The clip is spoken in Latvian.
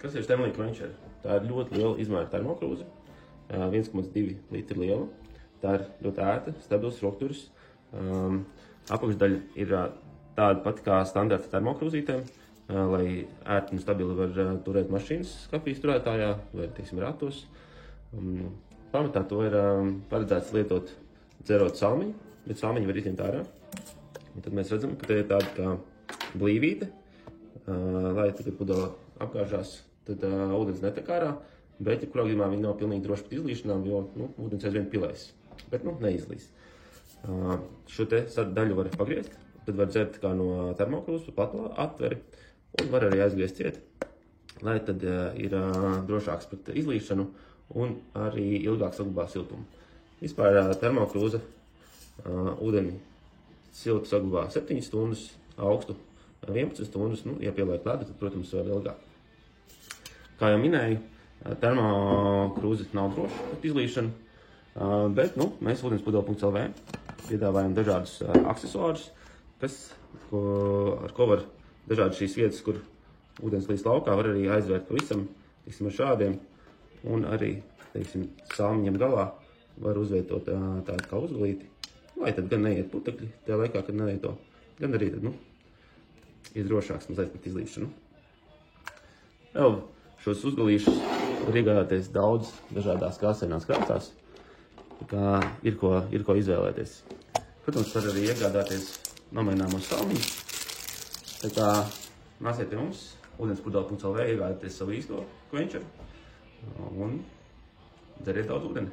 Kas ir Stanley Quencher? Tā ir ļoti liela izmēra termokrūze, 1,2 litri liela. Tā ir ļoti ērta, stabils struktūras. Apakšdaļa ir tāda pati kā standarta termokrūzītēm, lai ērti un stabili var turēt mašīnas kafijas turētājā vai, teiksim, ratos. Pamatā to ir paredzēts lietot dzerot salmiņu, bet salmiņu var izņemt ārā. Un tad mēs redzam, ka te ir tāda kā blīvīte, lai tad, kad pudele apgāžās, tad ūdens netek ārā, bet jebkurā gadījumā viņi nav pilnīgi droši pat izlīšanām, jo ūdens aizvien pilēs, bet neizlīs. Šo te daļu var pagriezt, tad var dzert kā no termokrūzes pa platu atveri un var arī aizgriezt ciet, lai tad ir drošāks pret izlīšanu un arī ilgāk saglabā siltumu. Vispār termokrūze ūdeni siltu saglabā 7 stundas, augstu 11 stundas, ja pieliek ledu, tad, protams, vēl ilgāk. Kā jau minēju, termokrūze nav droša pret izlīšanu, bet mēs ūdenspudele.lv piedāvājam dažādus aksesuārus, ar ko var dažādas šīs vietas, kur ūdens līdz laukā, var arī aizvērt pavisam, teiksim, ar šādiem, un arī, teiksim, salmiņam galā var uzvietot tādu kā uzgalīti, lai tad gan neiet putekļi tajā laikā, kad neieto, gan arī tad, ir drošāks mazliet pret izlīšanu. Vēl šos uzgalīšus var iegādāties daudz dažādās krāsainās krāsās, tā kā ir ko izvēlēties. Protams, var arī iegādāties nomaināmos salmiņus, tā kā nāciet pie mums, ūdenspudele.lv, iegādāties savu īsto Quencheru un dzeriet daudz ūdeni.